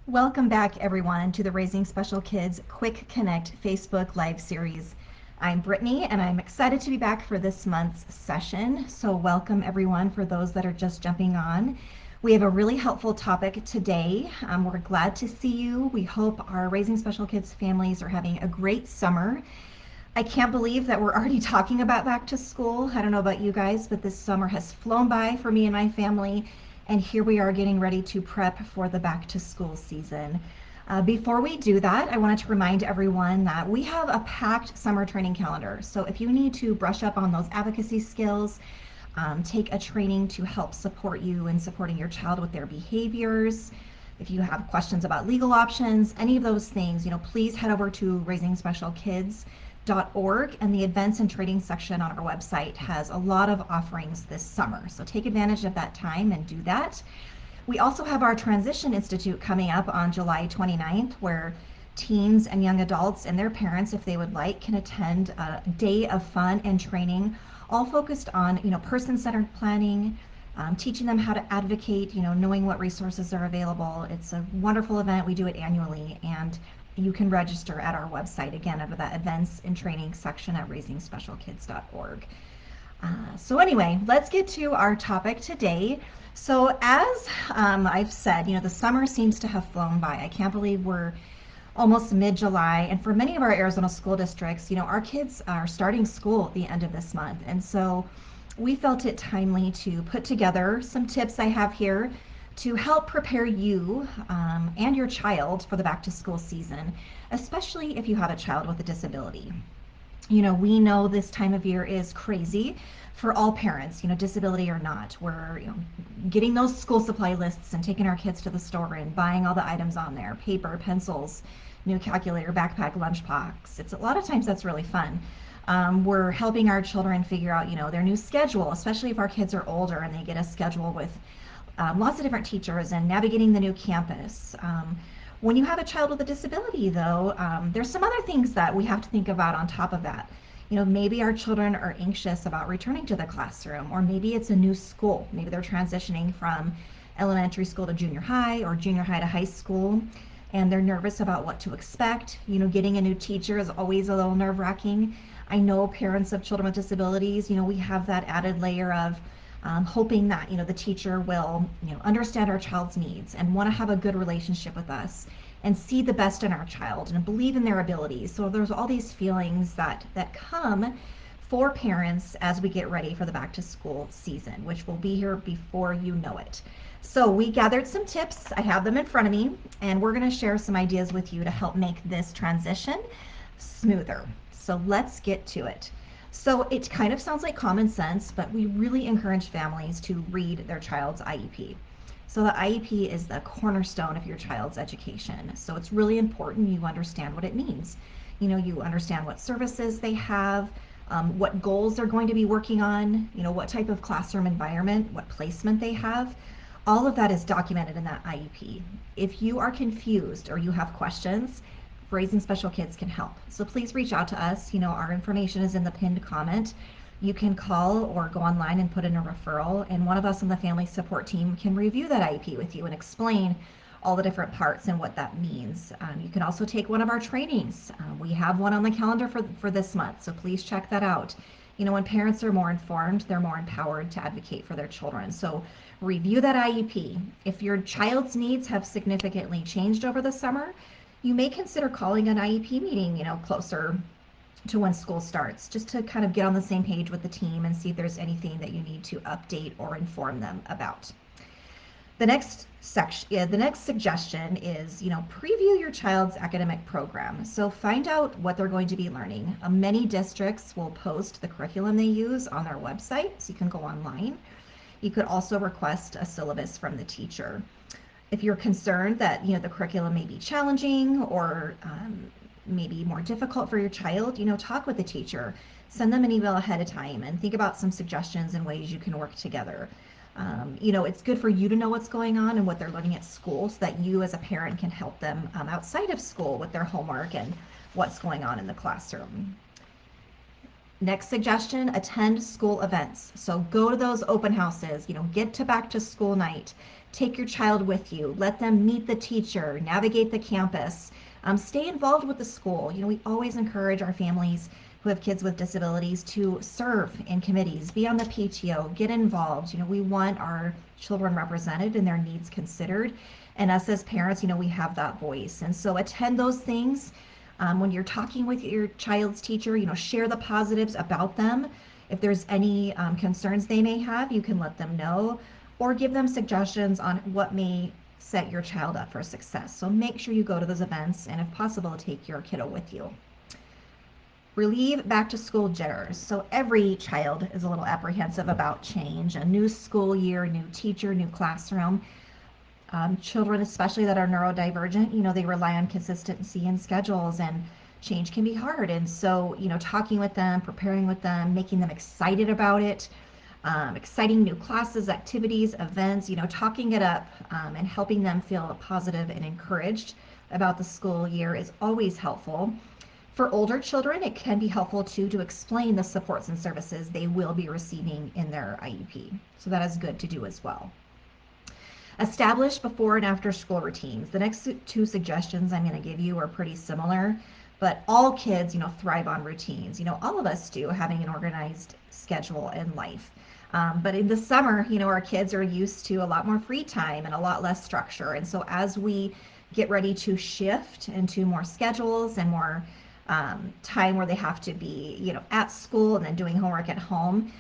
Welcome back, everyone, to the Raising Special Kids Quick Connect Facebook Live series. I'm Brittany, and I'm excited to be back for this month's session. So, welcome, everyone, for those that are just jumping on. We have a really helpful topic today. We're glad to see you. We hope our Raising Special Kids families are having a great summer. I can't believe that we're already talking about back to school. I don't know about you guys, but this summer has flown by for me and my family, and here we are getting ready to prep for the back to school season. Before we do that, I wanted to remind everyone that we have a packed summer training calendar. So if you need to brush up on those advocacy skills, take a training to help support you in supporting your child with their behaviors. If you have questions about legal options, any of those things, please head over to raisingspecialkids.org, and the events and training section on our website has a lot of offerings this summer. So take advantage of that time and do that. We also have our Transition Institute coming up on July 29th, where teens and young adults and their parents, if they would like, can attend a day of fun and training, all focused on, person-centered planning, teaching them how to advocate, knowing what resources are available. It's a wonderful event. We do it annually, and you can register at our website, again, under that events and training section at raisingspecialkids.org. So anyway, let's get to our topic today. So as I've said, the summer seems to have flown by. I can't believe we're almost mid-July, and for many of our Arizona school districts, our kids are starting school at the end of this month, and so we felt it timely to put together some tips I have here to help prepare you and your child for the back to school season, especially if you have a child with a disability. We know this time of year is crazy for all parents, disability or not. We're, getting those school supply lists and taking our kids to the store and buying all the items on there, paper, pencils, new calculator, backpack, lunchbox. It's a lot of times that's really fun. We're helping our children figure out, their new schedule, especially if our kids are older and they get a schedule with lots of different teachers and navigating the new campus. When you have a child with a disability, though, there's some other things that we have to think about on top of that. Maybe our children are anxious about returning to the classroom, or maybe it's a new school. Maybe they're transitioning from elementary school to junior high or junior high to high school, and they're nervous about what to expect. Getting a new teacher is always a little nerve-wracking. I know parents of children with disabilities, we have that added layer of hoping that the teacher will understand our child's needs and want to have a good relationship with us and see the best in our child and believe in their abilities. So there's all these feelings that come for parents as we get ready for the back to school season, which will be here before you know it. So we gathered some tips. I have them in front of me, and we're going to share some ideas with you to help make this transition smoother. So let's get to it. So it kind of sounds like common sense, but we really encourage families to read their child's IEP. So the IEP is the cornerstone of your child's education. So it's really important you understand what it means. You understand what services they have, what goals they're going to be working on, what type of classroom environment, what placement they have. All of that is documented in that IEP. If you are confused or you have questions, Raising Special Kids can help. So please reach out to us. Our information is in the pinned comment. You can call or go online and put in a referral, and one of us on the family support team can review that IEP with you and explain all the different parts and what that means. You can also take one of our trainings. We have one on the calendar for this month, so please check that out. When parents are more informed, they're more empowered to advocate for their children. So review that IEP. If your child's needs have significantly changed over the summer, you may consider calling an IEP meeting, closer to when school starts, just to kind of get on the same page with the team and see if there's anything that you need to update or inform them about. The next suggestion is, preview your child's academic program. So find out what they're going to be learning. Many districts will post the curriculum they use on their website, so you can go online. You could also request a syllabus from the teacher. If you're concerned that the curriculum may be challenging or maybe more difficult for your child, talk with the teacher. Send them an email ahead of time and think about some suggestions and ways you can work together. It's good for you to know what's going on and what they're learning at school so that you as a parent can help them outside of school with their homework and what's going on in the classroom. Next suggestion, attend school events. So go to those open houses, get to back to school night. Take your child with you. Let them meet the teacher, navigate the campus, stay involved with the school. We always encourage our families who have kids with disabilities to serve in committees, be on the PTO, get involved. We want our children represented and their needs considered. And us as parents, we have that voice. And so attend those things. When you're talking with your child's teacher, share the positives about them. If there's any concerns they may have, you can let them know or give them suggestions on what may set your child up for success. So make sure you go to those events and if possible, take your kiddo with you. Relieve back to school jitters. So every child is a little apprehensive about change, a new school year, new teacher, new classroom. Children, especially that are neurodivergent, they rely on consistency in schedules and change can be hard. And so, talking with them, preparing with them, making them excited about it, exciting new classes, activities, events, talking it up and helping them feel positive and encouraged about the school year is always helpful. For older children, it can be helpful too to explain the supports and services they will be receiving in their IEP. So that is good to do as well. Establish before and after school routines. The next two suggestions I'm going to give you are pretty similar, but all kids, thrive on routines. All of us do, having an organized schedule in life. But in the summer, our kids are used to a lot more free time and a lot less structure. And so as we get ready to shift into more schedules and more time where they have to be, at school and then doing homework at home,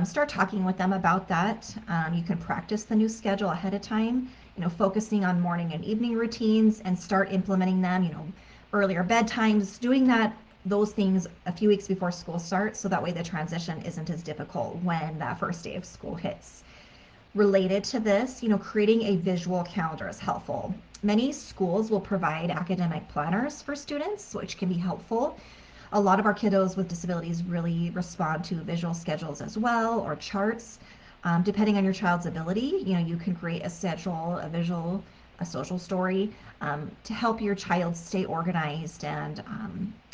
start talking with them about that. You can practice the new schedule ahead of time, focusing on morning and evening routines and start implementing them, earlier bedtimes, doing those things a few weeks before school starts so that way the transition isn't as difficult when that first day of school hits. Related to this, creating a visual calendar is helpful. Many schools will provide academic planners for students, which can be helpful. A lot of our kiddos with disabilities really respond to visual schedules as well or charts. Depending on your child's ability, you can create a schedule, a visual, a social story to help your child stay organized and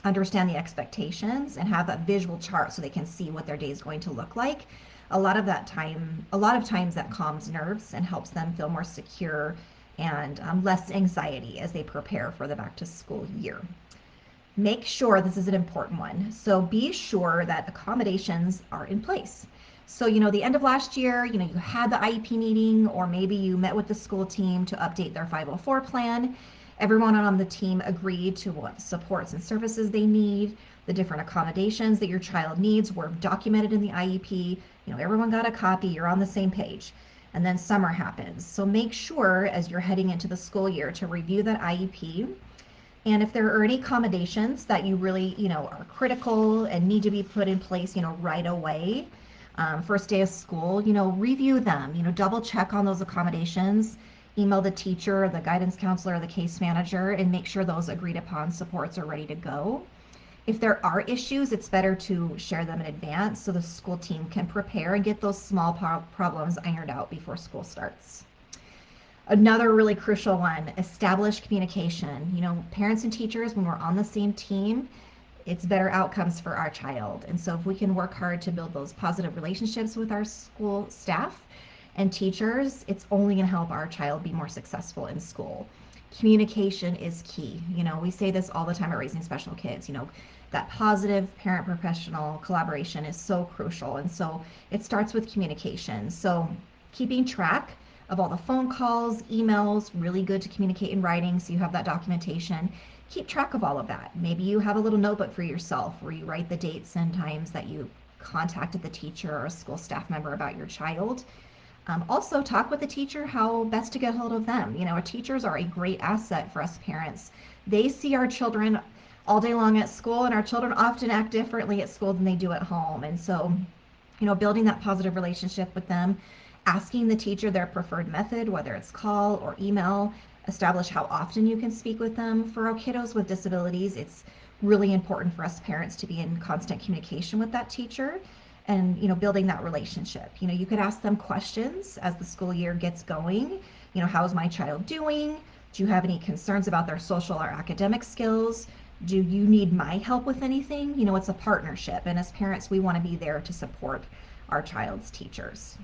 understand the expectations and have a visual chart so they can see what their day is going to look like. A lot of times that calms nerves and helps them feel more secure and less anxiety as they prepare for the back to school year. Make sure, this is an important one, so be sure that accommodations are in place. So, the end of last year, you had the IEP meeting, or maybe you met with the school team to update their 504 plan. Everyone on the team agreed to what supports and services they need. The different accommodations that your child needs were documented in the IEP. Everyone got a copy, you're on the same page. And then summer happens. So make sure as you're heading into the school year to review that IEP. And if there are any accommodations that you really, are critical and need to be put in place, right away, first day of school, review them, double check on those accommodations, email the teacher, the guidance counselor, the case manager, and make sure those agreed upon supports are ready to go. If there are issues, it's better to share them in advance so the school team can prepare and get those small problems ironed out before school starts. Another really crucial one, establish communication. Parents and teachers, when we're on the same team, it's better outcomes for our child. And so if we can work hard to build those positive relationships with our school staff and teachers, it's only going to help our child be more successful in school. Communication is key. We say this all the time at Raising Special Kids, that positive parent professional collaboration is so crucial. And so it starts with communication. So keeping track of all the phone calls, emails, really good to communicate in writing so you have that documentation. Keep track of all of that. Maybe you have a little notebook for yourself where you write the dates and times that you contacted the teacher or a school staff member about your child. Also, talk with the teacher how best to get hold of them. Our teachers are a great asset for us parents. They see our children all day long at school, and our children often act differently at school than they do at home. And so, building that positive relationship with them, asking the teacher their preferred method, whether it's call or email, establish how often you can speak with them. For our kiddos with disabilities, it's really important for us parents to be in constant communication with that teacher and building that relationship. You could ask them questions as the school year gets going. How's my child doing? Do you have any concerns about their social or academic skills? Do you need my help with anything? It's a partnership, and as parents we want to be there to support our child's teachers.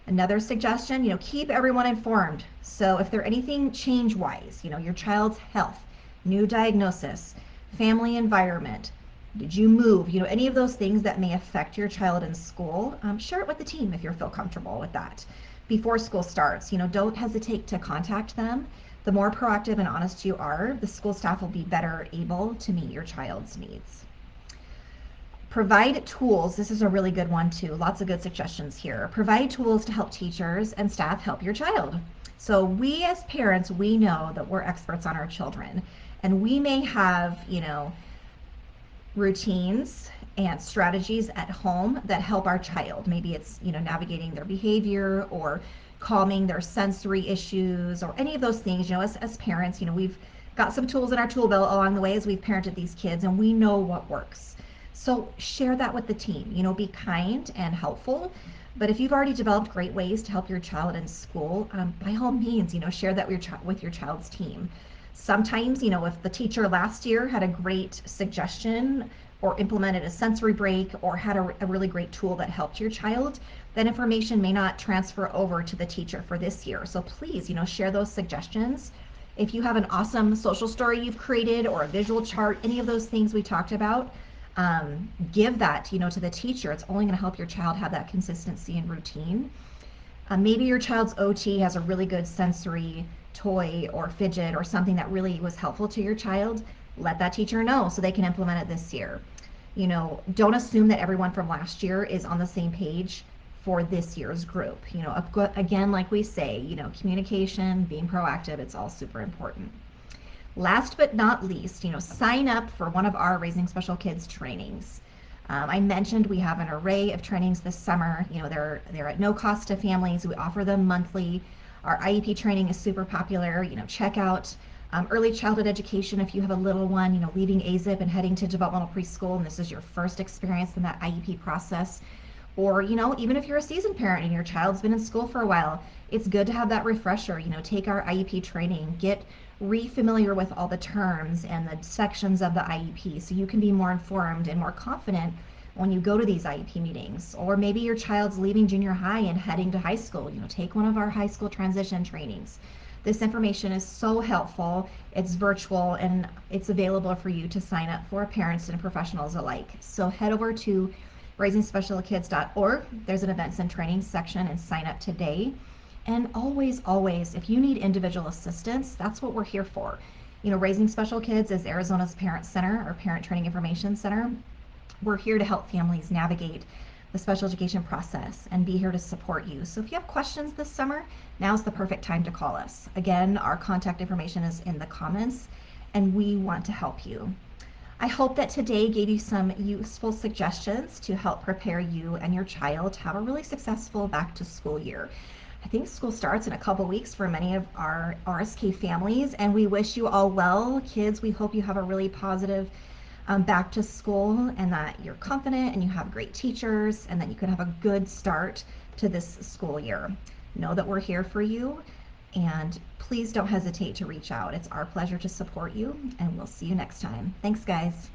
Another suggestion, keep everyone informed. So if there anything change-wise, your child's health, new diagnosis, family environment, did you move, any of those things that may affect your child in school, share it with the team if you feel comfortable with that. Before school starts, don't hesitate to contact them. The more proactive and honest you are, the school staff will be better able to meet your child's needs. Provide tools. This is a really good one too. Lots of good suggestions here. Provide tools to help teachers and staff help your child. So we as parents, we know that we're experts on our children, and we may have, routines and strategies at home that help our child. Maybe it's, navigating their behavior or calming their sensory issues or any of those things. As parents, we've got some tools in our tool belt along the way as we've parented these kids, and we know what works. So share that with the team. Be kind and helpful. But if you've already developed great ways to help your child in school, by all means, share that with your child's team. Sometimes, if the teacher last year had a great suggestion or implemented a sensory break or had a really great tool that helped your child, that information may not transfer over to the teacher for this year. So please, share those suggestions. If you have an awesome social story you've created or a visual chart, any of those things we talked about, give that, to the teacher. It's only going to help your child have that consistency and routine. Maybe your child's OT has a really good sensory toy or fidget or something that really was helpful to your child. Let that teacher know so they can implement it this year. Don't assume that everyone from last year is on the same page for this year's group. Again, like we say, communication, being proactive, it's all super important. Last but not least, sign up for one of our Raising Special Kids trainings. I mentioned we have an array of trainings this summer. They're at no cost to families. We offer them monthly. Our IEP training is super popular. Check out early childhood education if you have a little one, leaving AZIP and heading to developmental preschool, and this is your first experience in that IEP process. Or, even if you're a seasoned parent and your child's been in school for a while, it's good to have that refresher. Take our IEP training, get re-familiar with all the terms and the sections of the IEP so you can be more informed and more confident when you go to these IEP meetings. Or maybe your child's leaving junior high and heading to high school. Take one of our high school transition trainings. This information is so helpful. It's virtual and it's available for you to sign up for, parents and professionals alike. So head over to raisingspecialkids.org. There's an events and trainings section, and sign up today. And always, always, if you need individual assistance, that's what we're here for. Raising Special Kids is Arizona's Parent Center, or Parent Training Information Center. We're here to help families navigate the special education process and be here to support you. So if you have questions this summer, now's the perfect time to call us. Again, our contact information is in the comments, and we want to help you. I hope that today gave you some useful suggestions to help prepare you and your child to have a really successful back to school year. I think school starts in a couple weeks for many of our RSK families, and we wish you all well. Kids, we hope you have a really positive back to school, and that you're confident and you have great teachers, and that you can have a good start to this school year. Know that we're here for you, and please don't hesitate to reach out. It's our pleasure to support you, and we'll see you next time. Thanks, guys.